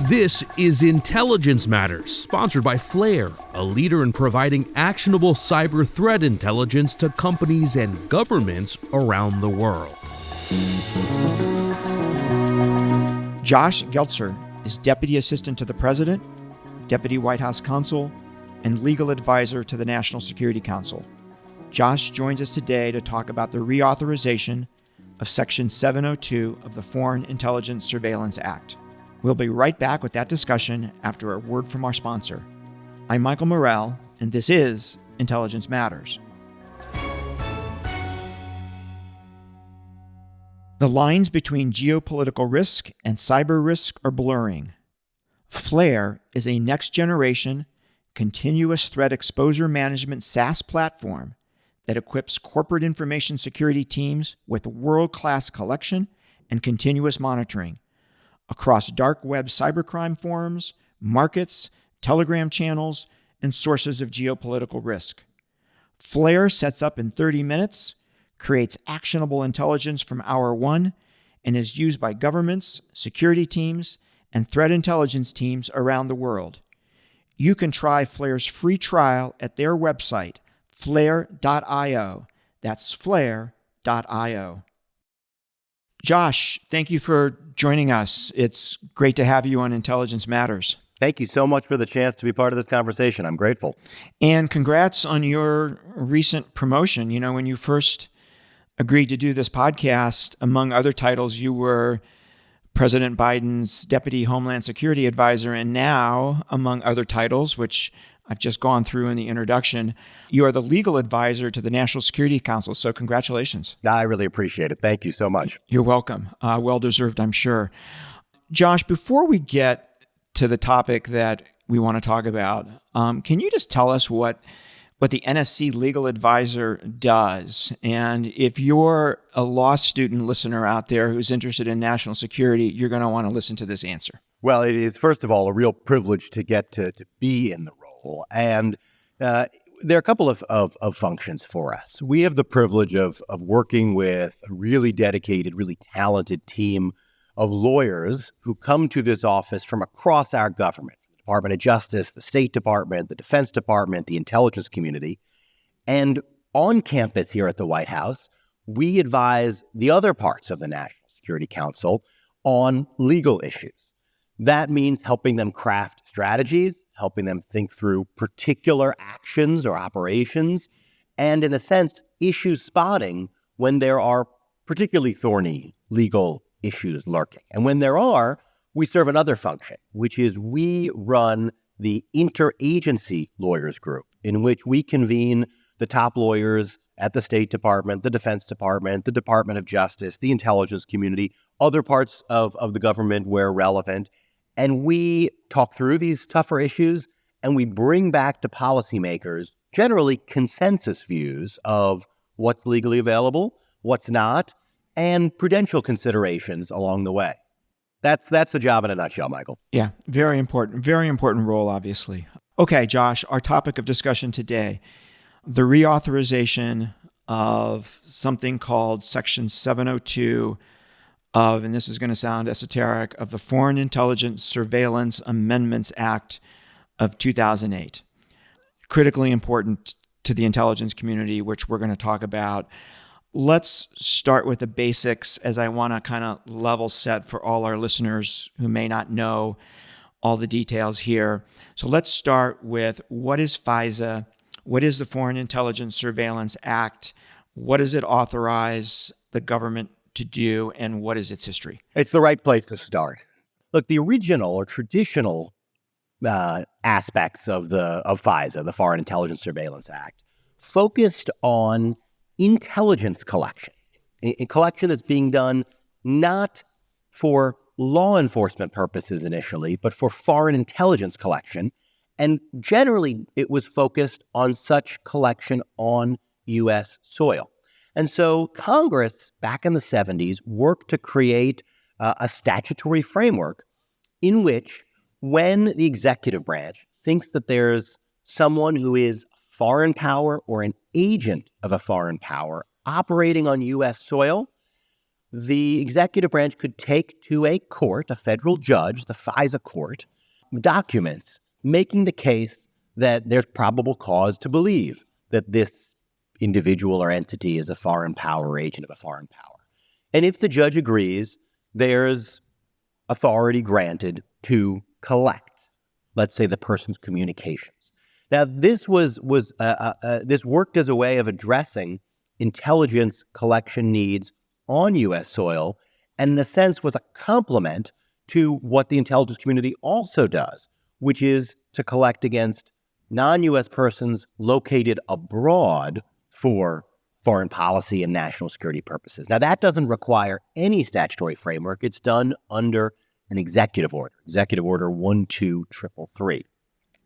This is Intelligence Matters, sponsored by FLAIR, a leader in providing actionable cyber threat intelligence to companies and governments around the world. Josh Geltzer is Deputy Assistant to the President, Deputy White House Counsel, and Legal Advisor to the National Security Council. Josh joins us today to talk about the reauthorization of Section 702 of the Foreign Intelligence Surveillance Act. We'll be right back with that discussion after a word from our sponsor. I'm Michael Morrell, and this is Intelligence Matters. The lines between geopolitical risk and cyber risk are blurring. FLAIR is a next-generation, continuous threat exposure management SaaS platform that equips corporate information security teams with world-class collection and continuous monitoring across dark web cybercrime forums, markets, Telegram channels, and sources of geopolitical risk. FLAIR sets up in 30 minutes, creates actionable intelligence from hour one, and is used by governments, security teams, and threat intelligence teams around the world. You can try FLAIR's free trial at their website, flair.io. That's flair.io. Josh, thank you for joining us. It's great to have you on Intelligence Matters. Thank you so much for the chance to be part of this conversation. I'm grateful. And congrats on your recent promotion. You know, when you first agreed to do this podcast, among other titles, you were President Biden's Deputy Homeland Security Advisor, and now, among other titles, which I've just gone through in the introduction, you are the legal advisor to the National Security Council. So congratulations. I really appreciate it. Thank you so much. You're welcome. Well-deserved, I'm sure. Josh, before we get to the topic that we want to talk about, can you just tell us what the NSC legal advisor does? And if you're a law student listener out there who's interested in national security, you're going to want to listen to this answer. Well, it is, first of all, a real privilege to get to be in the role. And there are a couple of functions for us. We have the privilege of working with a really dedicated, really talented team of lawyers who come to this office from across our government, the Department of Justice, the State Department, the Defense Department, the intelligence community. And on campus here at the White House, we advise the other parts of the National Security Council on legal issues. That means helping them craft strategies, helping them think through particular actions or operations, and in a sense, issue spotting when there are particularly thorny legal issues lurking. And when there are, we serve another function, which is we run the interagency lawyers group, in which we convene the top lawyers at the State Department, the Defense Department, the Department of Justice, the intelligence community, other parts of the government where relevant. And we talk through these tougher issues, and we bring back to policymakers generally consensus views of what's legally available, what's not, and prudential considerations along the way. That's the job in a nutshell, Michael. Yeah, very important role, obviously. Okay, Josh, our topic of discussion today, the reauthorization of something called Section 702 of, and this is going to sound esoteric, of the Foreign Intelligence Surveillance Amendments Act of 2008. Critically important to the intelligence community, which we're going to talk about. Let's start with the basics, as I want to kind of level set for all our listeners who may not know all the details here. So let's start with, what is FISA? What is the Foreign Intelligence Surveillance Act? What does it authorize the government to do, and what is its history? It's the right place to start. Look, the original or traditional aspects of FISA, the Foreign Intelligence Surveillance Act, focused on intelligence collection, a collection that's being done not for law enforcement purposes initially, but for foreign intelligence collection. And generally, it was focused on such collection on U.S. soil. And so Congress, back in the 70s, worked to create a statutory framework in which, when the executive branch thinks that there's someone who is foreign power or an agent of a foreign power operating on U.S. soil, the executive branch could take to a court, a federal judge, the FISA court, documents making the case that there's probable cause to believe that this individual or entity is a foreign power or agent of a foreign power. And if the judge agrees, there's authority granted to collect, let's say, the person's communications. Now, this this worked as a way of addressing intelligence collection needs on U.S. soil, and in a sense was a complement to what the intelligence community also does, which is to collect against non-U.S. persons located abroad for foreign policy and national security purposes. Now, that doesn't require any statutory framework. It's done under an executive order, Executive Order 12333.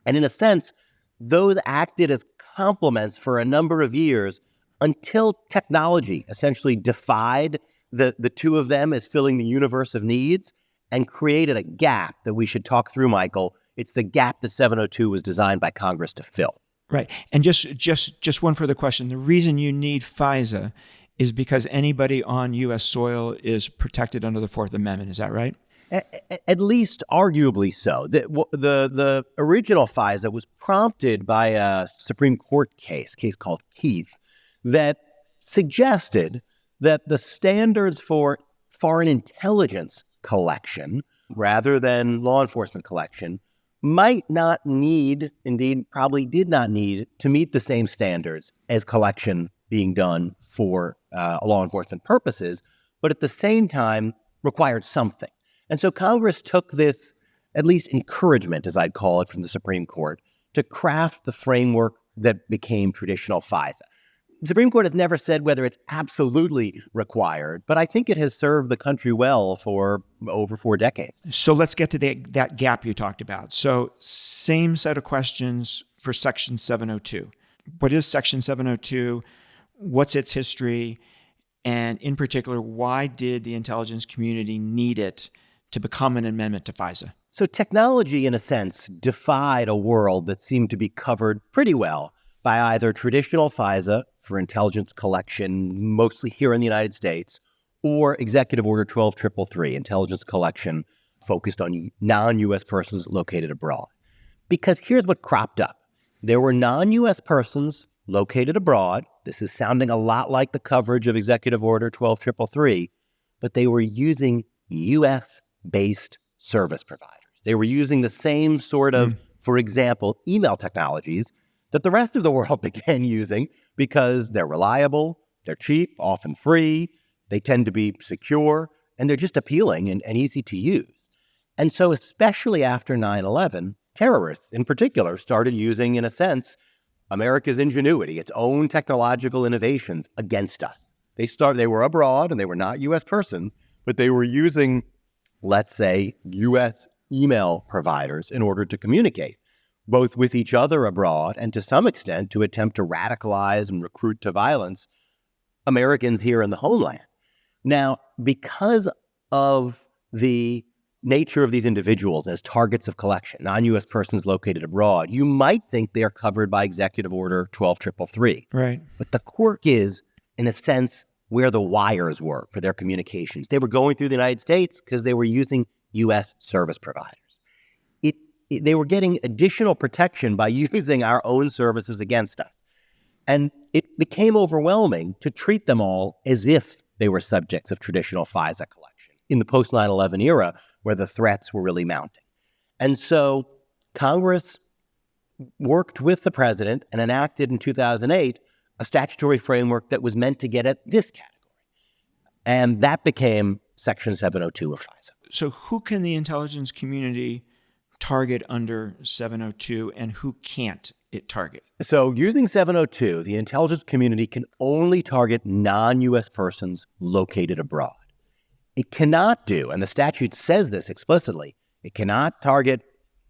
And in a sense, those acted as complements for a number of years until technology essentially defied the two of them as filling the universe of needs and created a gap that we should talk through, Michael. It's the gap that 702 was designed by Congress to fill. Right. And just one further question. The reason you need FISA is because anybody on U.S. soil is protected under the Fourth Amendment. Is that right? At least arguably so. The original FISA was prompted by a Supreme Court case called Keith, that suggested that the standards for foreign intelligence collection, rather than law enforcement collection, might not need, indeed probably did not need, to meet the same standards as collection being done for law enforcement purposes, but at the same time required something. And so Congress took this, at least encouragement, as I'd call it, from the Supreme Court to craft the framework that became traditional FISA. The Supreme Court has never said whether it's absolutely required, but I think it has served the country well for over 4 decades. So let's get to that gap you talked about. So same set of questions for Section 702. What is Section 702? What's its history? And in particular, why did the intelligence community need it to become an amendment to FISA? So technology, in a sense, defied a world that seemed to be covered pretty well by either traditional FISA for intelligence collection, mostly here in the United States, or Executive Order 12333, intelligence collection focused on non-U.S. persons located abroad. Because here's what cropped up. There were non-U.S. persons located abroad. This is sounding a lot like the coverage of Executive Order 12333, but they were using U.S.-based service providers. They were using the same sort of, for example, email technologies that the rest of the world began using because they're reliable, they're cheap, often free, they tend to be secure, and they're just appealing and easy to use. And so especially after 9/11, terrorists in particular started using, in a sense, America's ingenuity, its own technological innovations against us. They were abroad and they were not U.S. persons, but they were using, let's say, U.S. email providers in order to communicate, both with each other abroad and to some extent to attempt to radicalize and recruit to violence Americans here in the homeland. Now, because of the nature of these individuals as targets of collection, non-U.S. persons located abroad, you might think they are covered by Executive Order 12333. Right. But the quirk is, in a sense, where the wires were for their communications. They were going through the United States because they were using U.S. service providers. They were getting additional protection by using our own services against us. And it became overwhelming to treat them all as if they were subjects of traditional FISA collection in the post 9/11 era where the threats were really mounting. And so Congress worked with the president and enacted in 2008 a statutory framework that was meant to get at this category. And that became Section 702 of FISA. So who can the intelligence community target under 702 and who can't it target? So using 702, the intelligence community can only target non-U.S. persons located abroad. It cannot do, and the statute says this explicitly, it cannot target,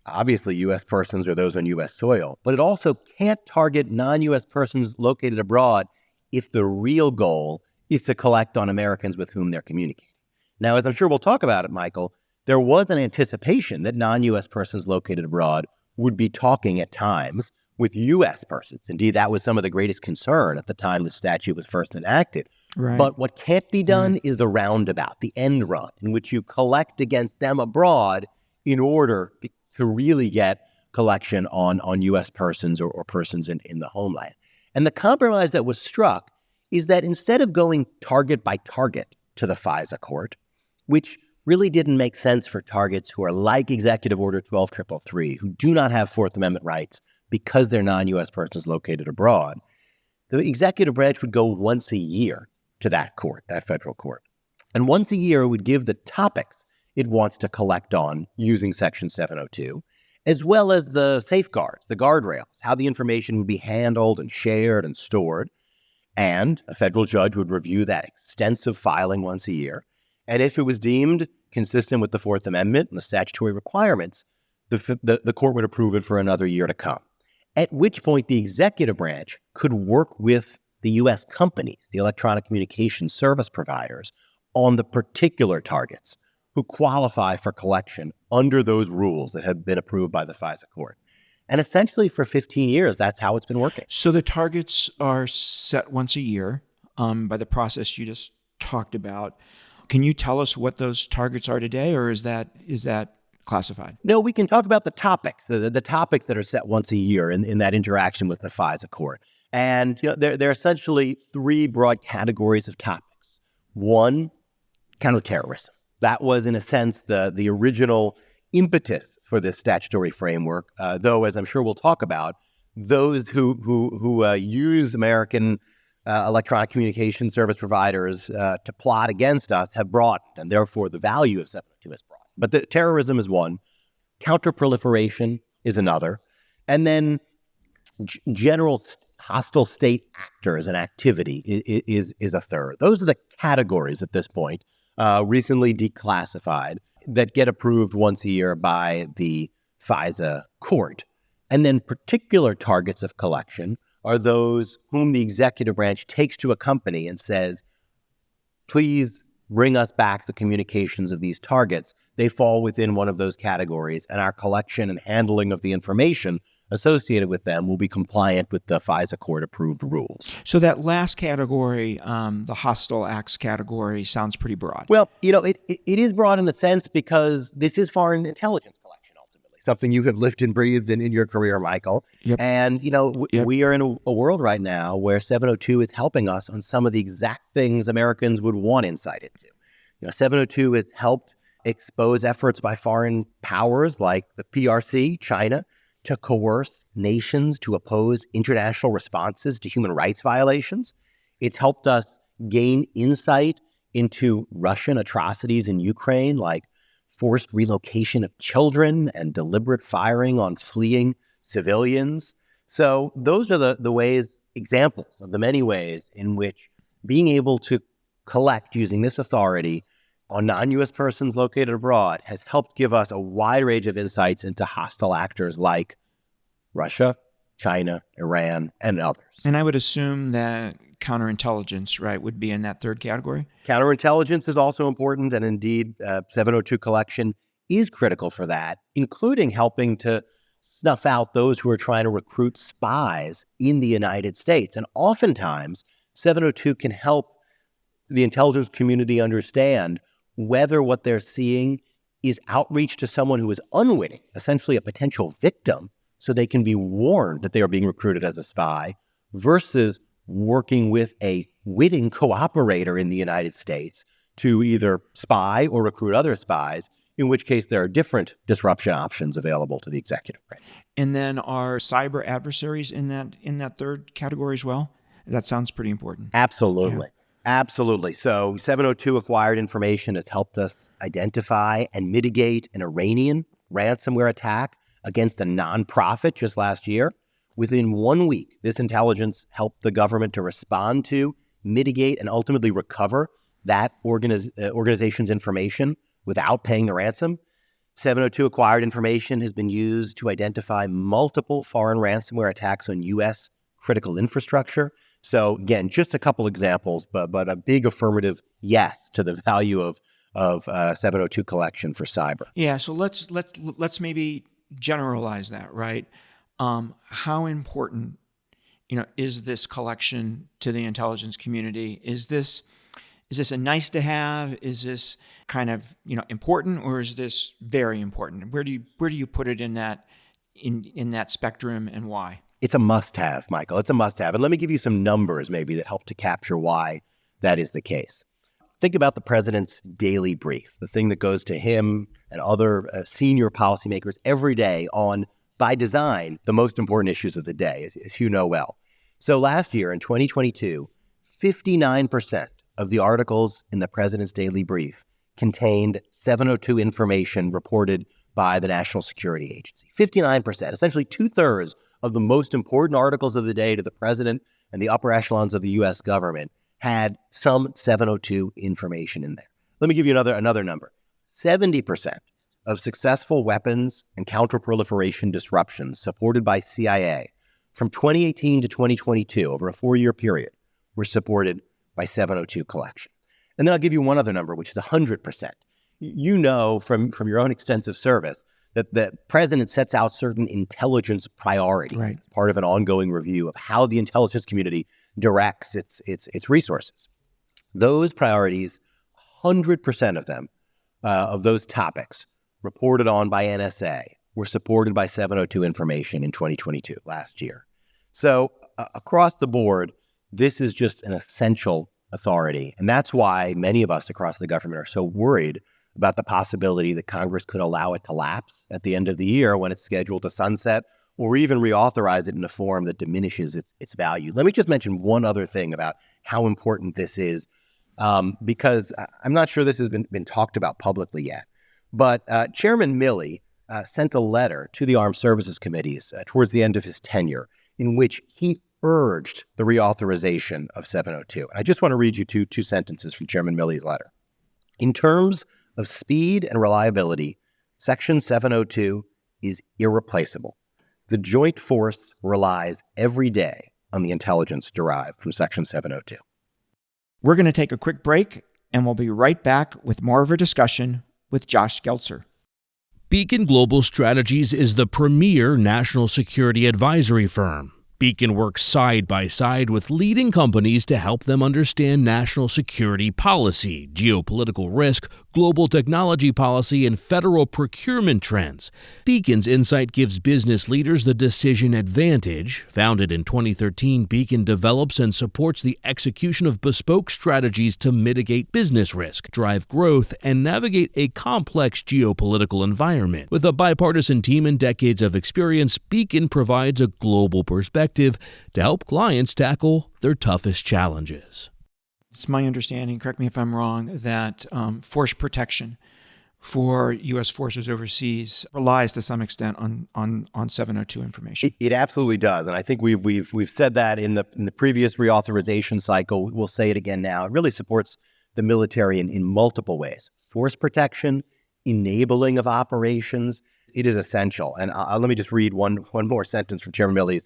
obviously, U.S. persons or those on U.S. soil, but it also can't target non-U.S. persons located abroad if the real goal is to collect on Americans with whom they're communicating. Now, as I'm sure we'll talk about it, Michael, there was an anticipation that non-U.S. persons located abroad would be talking at times with U.S. persons. Indeed, that was some of the greatest concern at the time the statute was first enacted, Right. But what can't be done is the roundabout, the end run, in which you collect against them abroad in order to really get collection on U.S. persons or persons in the homeland. And the compromise that was struck is that instead of going target by target to the FISA court, which really didn't make sense for targets who are like Executive Order 12333, who do not have Fourth Amendment rights because they're non-U.S. persons located abroad, the executive branch would go once a year to that court, that federal court. And once a year, it would give the topics it wants to collect on using Section 702, as well as the safeguards, the guardrails, how the information would be handled and shared and stored. And a federal judge would review that extensive filing once a year. And if it was deemed consistent with the Fourth Amendment and the statutory requirements, the court would approve it for another year to come. At which point the executive branch could work with the U.S. companies, the electronic communication service providers, on the particular targets who qualify for collection under those rules that have been approved by the FISA court. And essentially for 15 years, that's how it's been working. So the targets are set once a year by the process you just talked about. Can you tell us what those targets are today, or is that classified? No, we can talk about the topics, the topics that are set once a year in that interaction with the FISA court. And there are essentially three broad categories of topics. One, counterterrorism. That was, in a sense, the original impetus for this statutory framework, though, as I'm sure we'll talk about, those who use American electronic communication service providers to plot against us have broadened, and therefore the value of 702 has broadened. But the terrorism is one, counterproliferation is another, and then general hostile state actors and activity is a third. Those are the categories at this point, recently declassified, that get approved once a year by the FISA court. And then particular targets of collection are those whom the executive branch takes to a company and says, please bring us back the communications of these targets. They fall within one of those categories, and our collection and handling of the information associated with them will be compliant with the FISA court-approved rules. So that last category, the hostile acts category, sounds pretty broad. Well, it is broad in a sense because this is foreign intelligence collection, ultimately, something you have lived and breathed in your career, Michael. Yep. And, we are in a world right now where 702 is helping us on some of the exact things Americans would want insight into. 702 has helped expose efforts by foreign powers like the PRC, China, to coerce nations to oppose international responses to human rights violations. It's helped us gain insight into Russian atrocities in Ukraine, like forced relocation of children and deliberate firing on fleeing civilians. So those are the ways, examples of the many ways in which being able to collect using this authority on non-U.S. persons located abroad has helped give us a wide range of insights into hostile actors like Russia, China, Iran, and others. And I would assume that counterintelligence, right, would be in that third category? Counterintelligence is also important, and indeed, 702 collection is critical for that, including helping to snuff out those who are trying to recruit spies in the United States. And oftentimes, 702 can help the intelligence community understand whether what they're seeing is outreach to someone who is unwitting, essentially a potential victim, so they can be warned that they are being recruited as a spy, versus working with a witting cooperator in the United States to either spy or recruit other spies, in which case there are different disruption options available to the executive branch. And then are cyber adversaries in that third category as well? That sounds pretty important. Absolutely. Yeah. Absolutely. So 702 acquired information has helped us identify and mitigate an Iranian ransomware attack against a nonprofit just last year. Within 1 week, this intelligence helped the government to respond to, mitigate, and ultimately recover that organization's information without paying the ransom. 702 acquired information has been used to identify multiple foreign ransomware attacks on U.S. critical infrastructure. So again, just a couple examples, but a big affirmative yes to the value of 702 collection for cyber. Yeah. So let's maybe generalize that, right? How important is this collection to the intelligence community? Is this a nice to have? Is this kind of, important, or is this very important? Where do you put it in that spectrum, and why? It's a must-have, Michael. It's a must-have. And let me give you some numbers maybe that help to capture why that is the case. Think about the president's daily brief, the thing that goes to him and other senior policymakers every day on, by design, the most important issues of the day, as you know well. So last year, in 2022, 59% of the articles in the president's daily brief contained 702 information reported by the National Security Agency. 59%, essentially 2/3 of the most important articles of the day to the president and the upper echelons of the U.S. government had some 702 information in there. Let me give you another number. 70% of successful weapons and counterproliferation disruptions supported by CIA from 2018 to 2022, over a 4-year period, were supported by 702 collection. And then I'll give you one other number, which is 100%. You know from your own extensive service that the president sets out certain intelligence priorities, right, as part of an ongoing review of how the intelligence community directs its resources. Those priorities, 100% of them, of those topics reported on by NSA, were supported by 702 information in 2022, last year. So across the board, this is just an essential authority. And that's why many of us across the government are so worried about the possibility that Congress could allow it to lapse at the end of the year when it's scheduled to sunset, or even reauthorize it in a form that diminishes its value. Let me just mention one other thing about how important this is, because I'm not sure this has been talked about publicly yet. But Chairman Milley sent a letter to the Armed Services Committees towards the end of his tenure in which he urged the reauthorization of 702. And I just want to read you two sentences from Chairman Milley's letter. In terms of speed and reliability, Section 702 is irreplaceable. The joint force relies every day on the intelligence derived from Section 702. We're going to take a quick break, and we'll be right back with more of a discussion with Josh Geltzer. Beacon Global Strategies is the premier national security advisory firm. Beacon works side by side with leading companies to help them understand national security policy, geopolitical risk, global technology policy, and federal procurement trends. Beacon's insight gives business leaders the decision advantage. Founded in 2013, Beacon develops and supports the execution of bespoke strategies to mitigate business risk, drive growth, and navigate a complex geopolitical environment. With a bipartisan team and decades of experience, Beacon provides a global perspective to help clients tackle their toughest challenges. It's my understanding, correct me if I'm wrong, that force protection for U.S. forces overseas relies to some extent on 702 information. It absolutely does, and I think we've said that in the previous reauthorization cycle. We'll say it again now. It really supports the military in multiple ways: force protection, enabling of operations. It is essential. And let me just read one more sentence from Chairman Milley's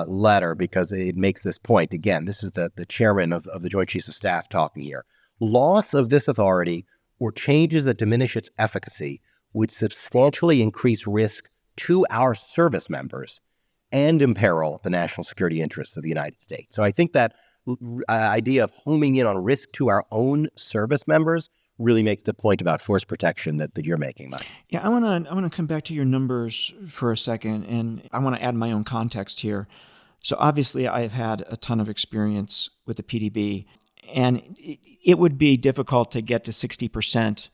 letter, because it makes this point. Again, this is the chairman of the Joint Chiefs of Staff talking here. Loss of this authority or changes that diminish its efficacy would substantially increase risk to our service members and imperil the national security interests of the United States. So I think that idea of homing in on risk to our own service members really makes the point about force protection that you're making, Mike. Yeah, I want to come back to your numbers for a second, and I want to add my own context here. So obviously, I've had a ton of experience with the PDB, and it would be difficult to get to 60%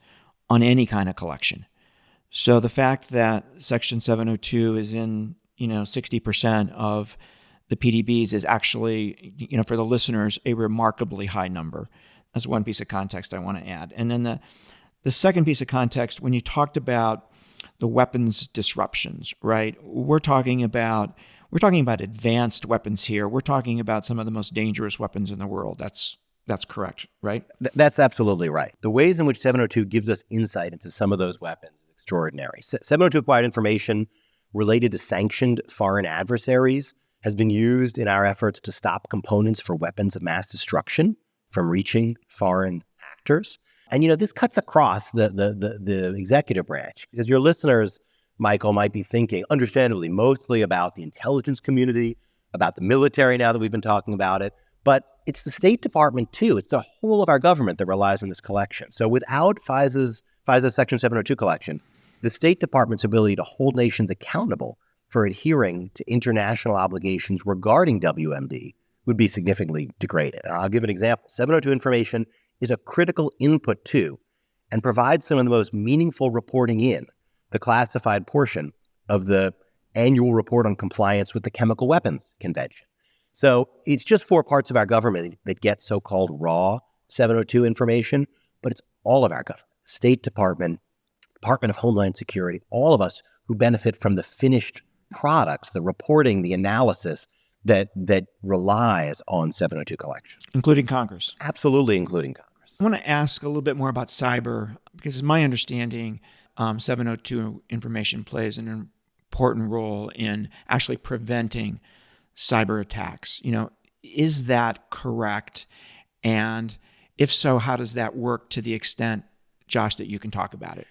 on any kind of collection. So the fact that Section 702 is in 60% of the PDBs is actually, for the listeners, a remarkably high number. That's one piece of context I want to add. And then the second piece of context, when you talked about the weapons disruptions, right? We're talking about advanced weapons here. We're talking about some of the most dangerous weapons in the world. That's correct, right? That's absolutely right. The ways in which 702 gives us insight into some of those weapons is extraordinary. 702 acquired information related to sanctioned foreign adversaries has been used in our efforts to stop components for weapons of mass destruction from reaching foreign actors. And, this cuts across the executive branch, because your listeners, Michael, might be thinking, understandably, mostly about the intelligence community, about the military now that we've been talking about it, but it's the State Department too. It's the whole of our government that relies on this collection. So without FISA Section 702 collection, the State Department's ability to hold nations accountable for adhering to international obligations regarding WMD would be significantly degraded. And I'll give an example. 702 information is a critical input to and provides some of the most meaningful reporting in the classified portion of the annual report on compliance with the Chemical Weapons Convention. So it's just 4 parts of our government that get so-called raw 702 information, but it's all of our government, State Department, Department of Homeland Security, all of us who benefit from the finished products, the reporting, the analysis that relies on 702 collection. Including Congress. Absolutely, including Congress. I want to ask a little bit more about cyber, because it's my understanding 702 information plays an important role in actually preventing cyber attacks. Is that correct? And if so, how does that work to the extent, Josh, that you can talk about it?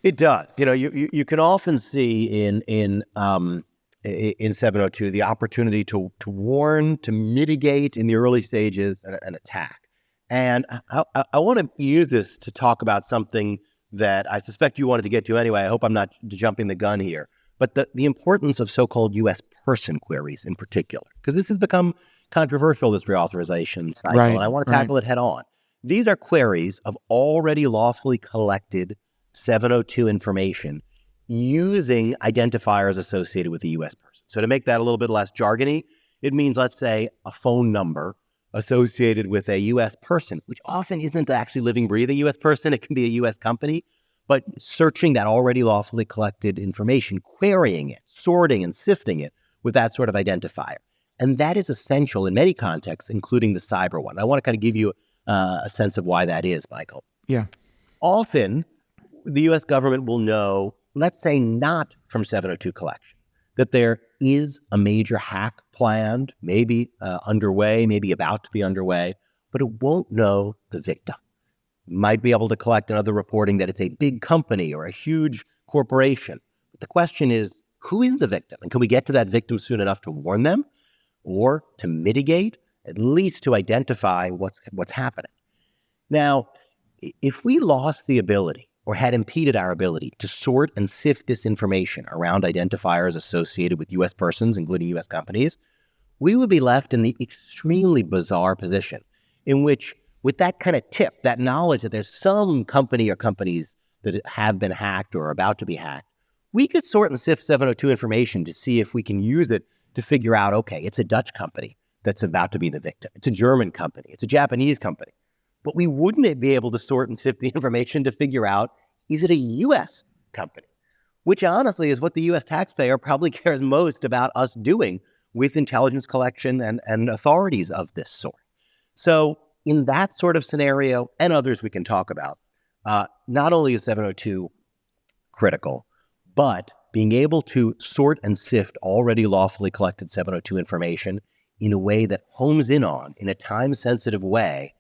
It does. You can often see in 702 the opportunity to warn, to mitigate in the early stages an attack. And I want to use this to talk about something that I suspect you wanted to get to anyway. I hope I'm not jumping the gun here. But the importance of so-called U.S. person queries in particular, because this has become controversial, this reauthorization cycle, and I want to tackle it head on. These are queries of already lawfully collected 702 information using identifiers associated with a U.S. person. So to make that a little bit less jargony, it means, let's say, a phone number associated with a U.S. person, which often isn't actually living, breathing U.S. person. It can be a U.S. company, but searching that already lawfully collected information, querying it, sorting and sifting it with that sort of identifier. And that is essential in many contexts, including the cyber one. I want to kind of give you a sense of why that is, Michael. Yeah. Often, the U.S. government will know, let's say not from 702 collection, that there is a major hack planned, maybe underway, maybe about to be underway, but it won't know the victim. Might be able to collect another reporting that it's a big company or a huge corporation. But the question is, who is the victim? And can we get to that victim soon enough to warn them or to mitigate, at least to identify what's happening? Now, if we lost the ability or had impeded our ability to sort and sift this information around identifiers associated with U.S. persons, including U.S. companies, we would be left in the extremely bizarre position in which, with that kind of tip, that knowledge that there's some company or companies that have been hacked or are about to be hacked, we could sort and sift 702 information to see if we can use it to figure out, okay, it's a Dutch company that's about to be the victim. It's a German company. It's a Japanese company. But we wouldn't be able to sort and sift the information to figure out, is it a U.S. company? Which honestly is what the U.S. taxpayer probably cares most about us doing with intelligence collection and authorities of this sort. So in that sort of scenario, and others we can talk about, not only is 702 critical, but being able to sort and sift already lawfully collected 702 information in a way that homes in on, in a time-sensitive way,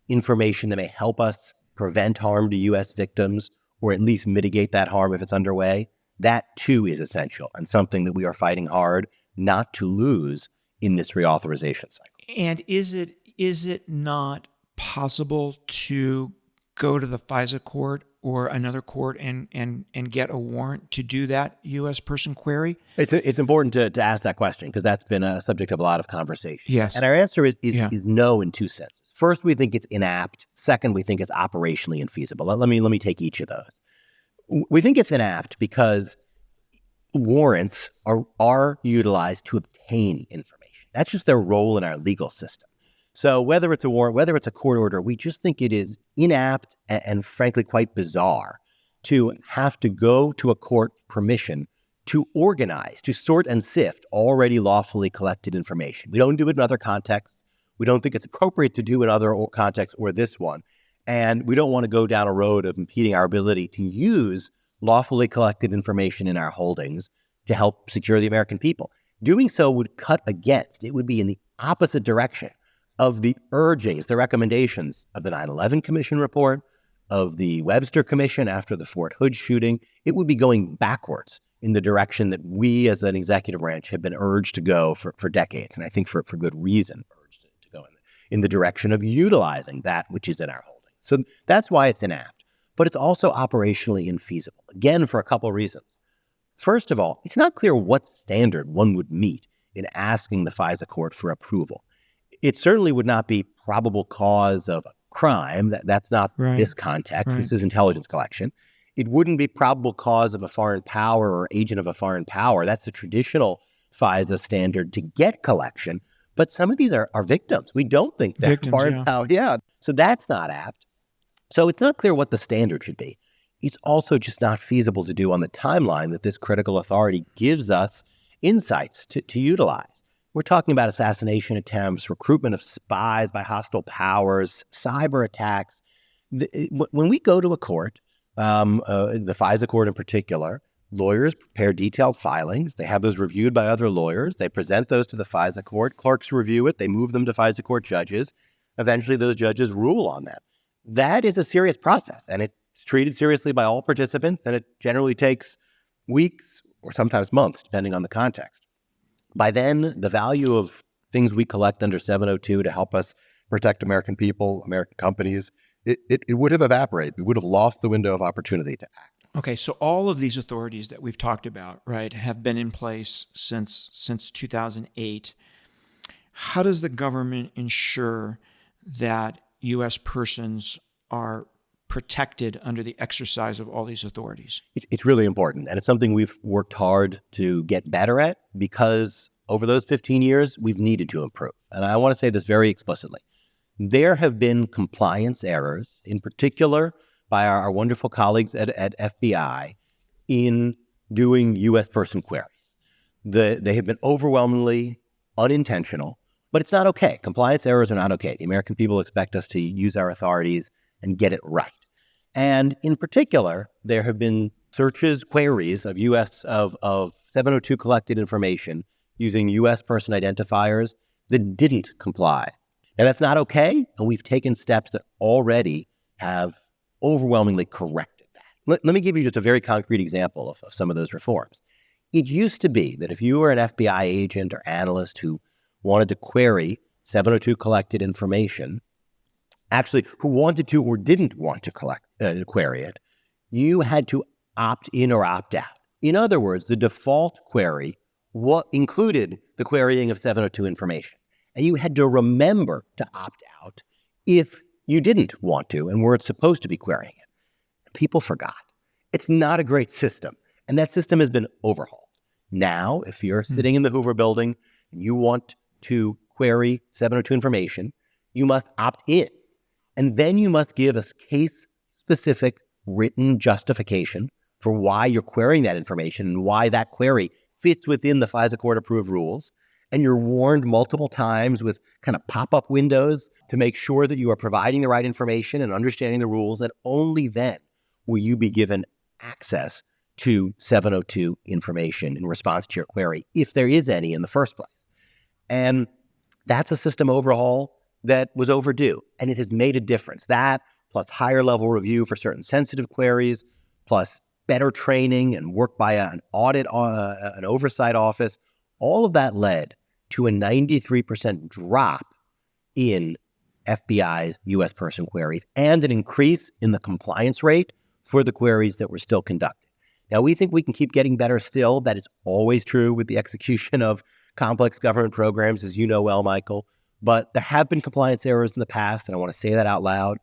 information that may help us prevent harm to U.S. victims, or at least mitigate that harm if it's underway, that too is essential and something that we are fighting hard not to lose in this reauthorization cycle. And is it not possible to go to the FISA court or another court and get a warrant to do that U.S. person query? It's important to ask that question because that's been a subject of a lot of conversation. Yes. And our answer is no in two senses. First, we think it's inapt. Second, we think it's operationally infeasible. Let me take each of those. We think it's inapt because warrants are utilized to obtain information. That's just their role in our legal system. So whether it's a warrant, whether it's a court order, we just think it is inapt and frankly quite bizarre to have to go to a court permission to organize, to sort and sift already lawfully collected information. We don't do it in other contexts. We don't think it's appropriate to do in other contexts or this one. And we don't want to go down a road of impeding our ability to use lawfully collected information in our holdings to help secure the American people. Doing so would cut against, it would be in the opposite direction of the urgings, the recommendations of the 9/11 Commission report, of the Webster Commission after the Fort Hood shooting. It would be going backwards in the direction that we as an executive branch have been urged to go for decades, and I think for good reason, urged to go in the direction of utilizing that which is in our holdings. So that's why it's inapt, but it's also operationally infeasible, again, for a couple of reasons. First of all, it's not clear what standard one would meet in asking the FISA court for approval. It certainly would not be probable cause of a crime. That's not this context. Right. This is intelligence collection. It wouldn't be probable cause of a foreign power or agent of a foreign power. That's the traditional FISA standard to get collection. But some of these are victims. We don't think they're foreign power. Yeah. So that's not apt. So it's not clear what the standard should be. It's also just not feasible to do on the timeline that this critical authority gives us insights to utilize. We're talking about assassination attempts, recruitment of spies by hostile powers, cyber attacks. When we go to a court, the FISA court in particular, lawyers prepare detailed filings. They have those reviewed by other lawyers. They present those to the FISA court. Clerks review it. They move them to FISA court judges. Eventually, those judges rule on them. That is a serious process, and it's treated seriously by all participants, and it generally takes weeks or sometimes months, depending on the context. By then, the value of things we collect under 702 to help us protect American people, American companies, it would have evaporated. We would have lost the window of opportunity to act. Okay, so all of these authorities that we've talked about, right, have been in place since 2008. How does the government ensure that U.S. persons are protected under the exercise of all these authorities? It's really important, and it's something we've worked hard to get better at because over those 15 years, we've needed to improve. And I want to say this very explicitly. There have been compliance errors, in particular by our wonderful colleagues at FBI in doing U.S. person queries. They have been overwhelmingly unintentional, but it's not okay. Compliance errors are not okay. The American people expect us to use our authorities and get it right. And in particular, there have been searches, queries of 702 collected information using U.S. person identifiers that didn't comply. And that's not okay, and we've taken steps that already have overwhelmingly corrected that. Let me give you just a very concrete example of some of those reforms. It used to be that if you were an FBI agent or analyst who wanted to query 702 collected information, actually who wanted to or didn't want to query it, you had to opt in or opt out. In other words, the default query included the querying of 702 information. And you had to remember to opt out if you didn't want to and weren't supposed to be querying it. People forgot. It's not a great system. And that system has been overhauled. Now, if you're sitting in the Hoover building and you want to query 702 information, you must opt in. And then you must give a case-specific written justification for why you're querying that information and why that query fits within the FISA court-approved rules. And you're warned multiple times with kind of pop-up windows to make sure that you are providing the right information and understanding the rules, and only then will you be given access to 702 information in response to your query, if there is any in the first place. And that's a system overhaul that was overdue, and it has made a difference. That, plus higher level review for certain sensitive queries, plus better training and work by an oversight office, all of that led to a 93% drop in FBI's U.S. person queries and an increase in the compliance rate for the queries that were still conducted. Now, we think we can keep getting better still. That is always true with the execution of complex government programs, as you know well, Michael. But there have been compliance errors in the past, and I want to say that out loud.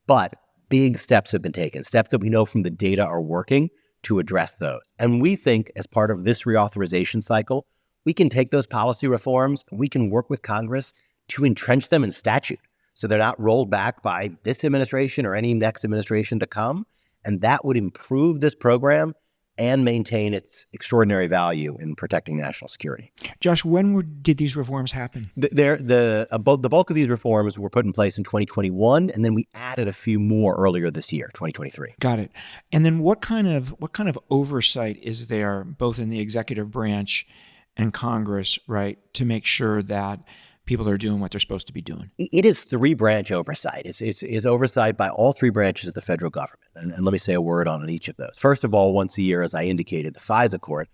But big steps have been taken, steps that we know from the data are working to address those. And we think as part of this reauthorization cycle, we can take those policy reforms, we can work with Congress to entrench them in statute so they're not rolled back by this administration or any next administration to come. And that would improve this program and maintain its extraordinary value in protecting national security. Josh, when did these reforms happen? The bulk of these reforms were put in place in 2021, and then we added a few more earlier this year, 2023. Got it. And then what kind of oversight is there, both in the executive branch and Congress, right, to make sure that people are doing what they're supposed to be doing? It is three-branch oversight. It's oversight by all three branches of the federal government. And let me say a word on each of those. First of all, once a year, as I indicated, the FISA court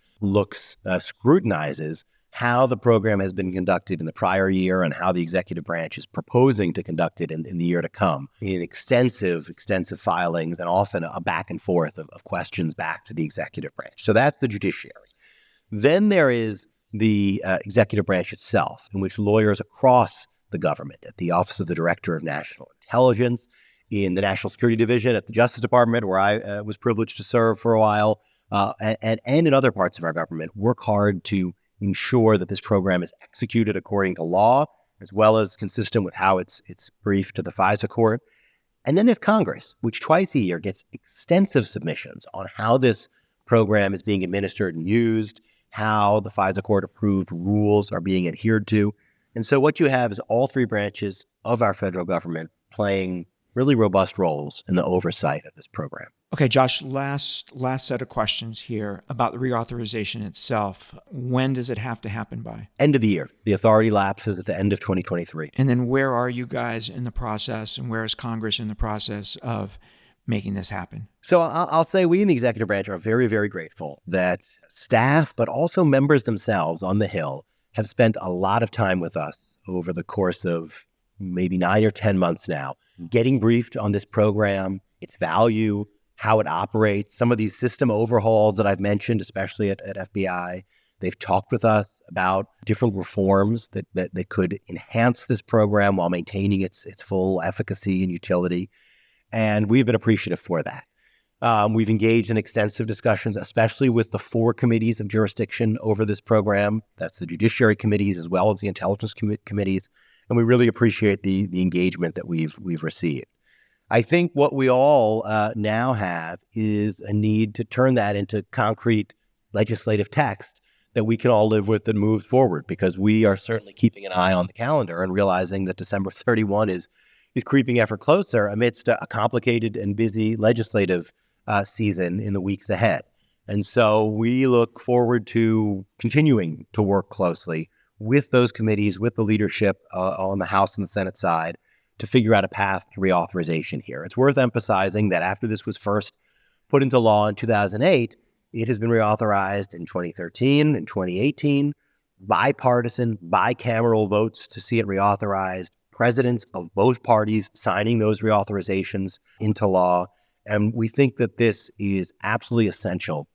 scrutinizes how the program has been conducted in the prior year and how the executive branch is proposing to conduct it in the year to come in extensive filings and often a back and forth of questions back to the executive branch. So that's the judiciary. Then there is the executive branch itself, in which lawyers across the government, at the Office of the Director of National Intelligence, in the National Security Division at the Justice Department, where I was privileged to serve for a while, and in other parts of our government, work hard to ensure that this program is executed according to law, as well as consistent with how it's briefed to the FISA court. And then there's Congress, which twice a year gets extensive submissions on how this program is being administered and used, how the FISA court-approved rules are being adhered to. And so what you have is all three branches of our federal government playing really robust roles in the oversight of this program. Okay, Josh, last set of questions here about the reauthorization itself. When does it have to happen by? End of the year. The authority lapses at the end of 2023. And then where are you guys in the process, and where is Congress in the process of making this happen? So I'll say we in the executive branch are very, very grateful that staff, but also members themselves on the Hill, have spent a lot of time with us over the course of maybe 9 or 10 months now, getting briefed on this program, its value, how it operates, some of these system overhauls that I've mentioned, especially at FBI. They've talked with us about different reforms that could enhance this program while maintaining its full efficacy and utility. And we've been appreciative for that. We've engaged in extensive discussions, especially with the 4 committees of jurisdiction over this program. That's the judiciary committees as well as the intelligence committees. And we really appreciate the engagement that we've received. I think what we all now have is a need to turn that into concrete legislative text that we can all live with and move forward, because we are certainly keeping an eye on the calendar and realizing that December 31 is creeping ever closer amidst a complicated and busy legislative season in the weeks ahead. And so we look forward to continuing to work closely with those committees, with the leadership on the House and the Senate side, to figure out a path to reauthorization here. It's worth emphasizing that after this was first put into law in 2008, it has been reauthorized in 2013 and 2018, bipartisan, bicameral votes to see it reauthorized, presidents of both parties signing those reauthorizations into law. And we think that this is absolutely essential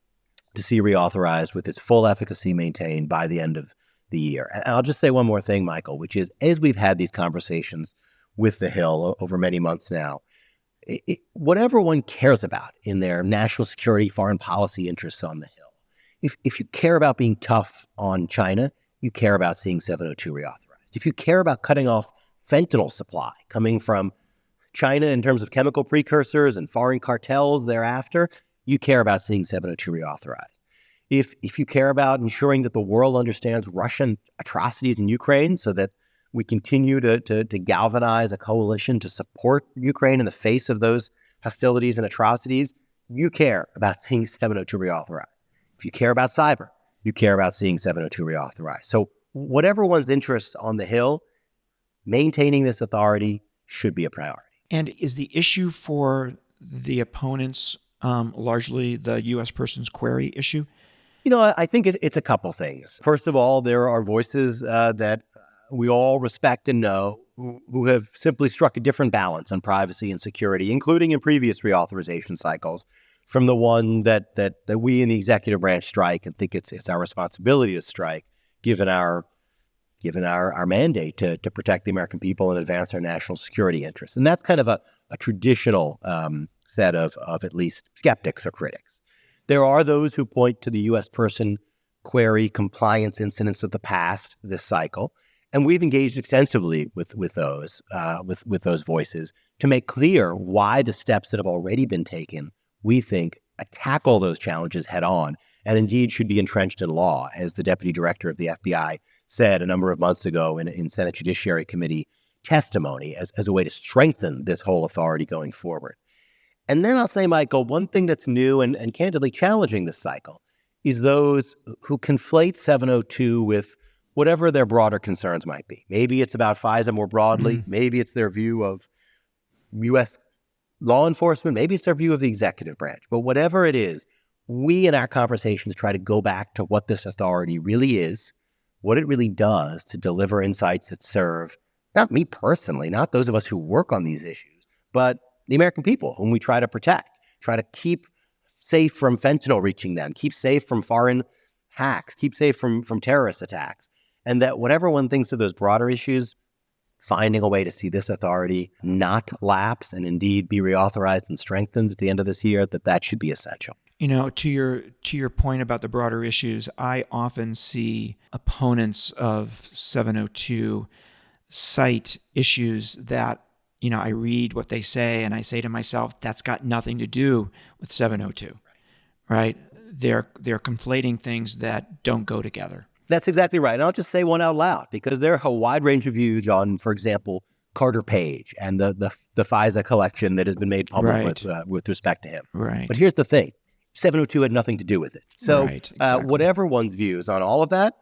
to see reauthorized with its full efficacy maintained by the end of the year. And I'll just say one more thing, Michael, which is, as we've had these conversations with the Hill over many months now, what everyone cares about in their national security, foreign policy interests on the Hill, if you care about being tough on China, you care about seeing 702 reauthorized. If you care about cutting off fentanyl supply coming from China in terms of chemical precursors and foreign cartels thereafter, you care about seeing 702 reauthorized. If you care about ensuring that the world understands Russian atrocities in Ukraine so that we continue to galvanize a coalition to support Ukraine in the face of those hostilities and atrocities, you care about seeing 702 reauthorized. If you care about cyber, you care about seeing 702 reauthorized. So whatever one's interests on the Hill, maintaining this authority should be a priority. And is the issue for the opponents largely the U.S. person's query issue? You know, I think it's a couple things. First of all, there are voices that we all respect and know who have simply struck a different balance on privacy and security, including in previous reauthorization cycles, from the one that we in the executive branch strike and think it's our responsibility to strike, given our mandate to protect the American people and advance our national security interests. And that's kind of a traditional set of at least skeptics or critics. There are those who point to the U.S. person query compliance incidents of the past this cycle, and we've engaged extensively with those voices to make clear why the steps that have already been taken, we think, tackle those challenges head on, and indeed should be entrenched in law, as the Deputy Director of the FBI said a number of months ago in Senate Judiciary Committee testimony as a way to strengthen this whole authority going forward. And then I'll say, Michael, one thing that's new and candidly challenging this cycle is those who conflate 702 with whatever their broader concerns might be. Maybe it's about FISA more broadly. Maybe it's their view of U.S. law enforcement. Maybe it's their view of the executive branch. But whatever it is, we in our conversations try to go back to what this authority really is, what it really does to deliver insights that serve, not me personally, not those of us who work on these issues, but the American people whom we try to protect, try to keep safe from fentanyl reaching them, keep safe from foreign hacks, keep safe from terrorist attacks. And that whatever one thinks of those broader issues, finding a way to see this authority not lapse and indeed be reauthorized and strengthened at the end of this year, that should be essential. You know, to your point about the broader issues, I often see opponents of 702 cite issues that, you know, I read what they say and I say to myself, that's got nothing to do with 702, right? They're conflating things that don't go together. That's exactly right. And I'll just say one out loud, because there are a wide range of views on, for example, Carter Page and the FISA collection that has been made public with respect to him. Right. But here's the thing. 702 had nothing to do with it. So exactly. Whatever one's views on all of that,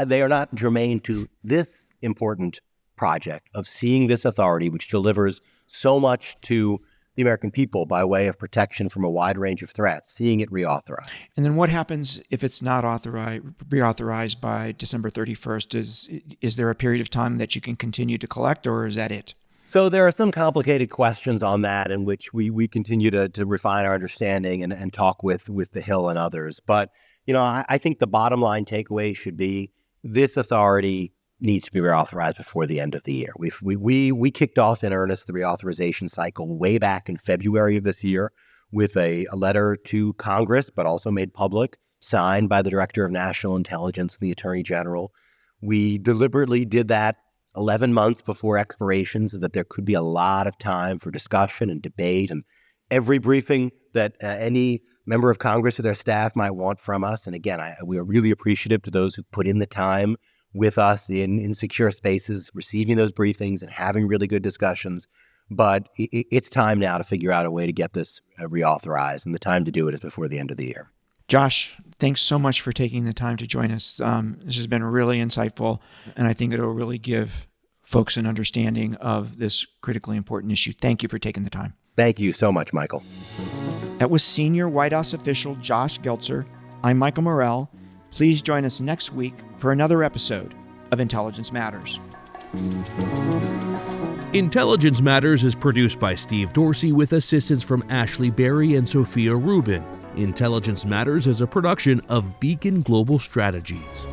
they are not germane to this important project of seeing this authority, which delivers so much to the American people by way of protection from a wide range of threats, seeing it reauthorized. And then what happens if it's not reauthorized by December 31st? Is there a period of time that you can continue to collect, or is that it? So there are some complicated questions on that in which we continue to refine our understanding and talk with the Hill and others. But, you know, I think the bottom line takeaway should be this authority needs to be reauthorized before the end of the year. We kicked off in earnest the reauthorization cycle way back in February of this year with a letter to Congress, but also made public, signed by the Director of National Intelligence and the Attorney General. We deliberately did that 11 months before expiration so that there could be a lot of time for discussion and debate and every briefing that any member of Congress or their staff might want from us. And again, we are really appreciative to those who put in the time with us in secure spaces, receiving those briefings and having really good discussions. But it's time now to figure out a way to get this reauthorized, and the time to do it is before the end of the year. Josh, thanks so much for taking the time to join us. This has been really insightful, and I think it'll really give folks an understanding of this critically important issue. Thank you for taking the time. Thank you so much, Michael. That was senior White House official Josh Geltzer. I'm Michael Morell. Please join us next week for another episode of Intelligence Matters. Intelligence Matters is produced by Steve Dorsey with assistance from Ashley Berry and Sophia Rubin. Intelligence Matters is a production of Beacon Global Strategies.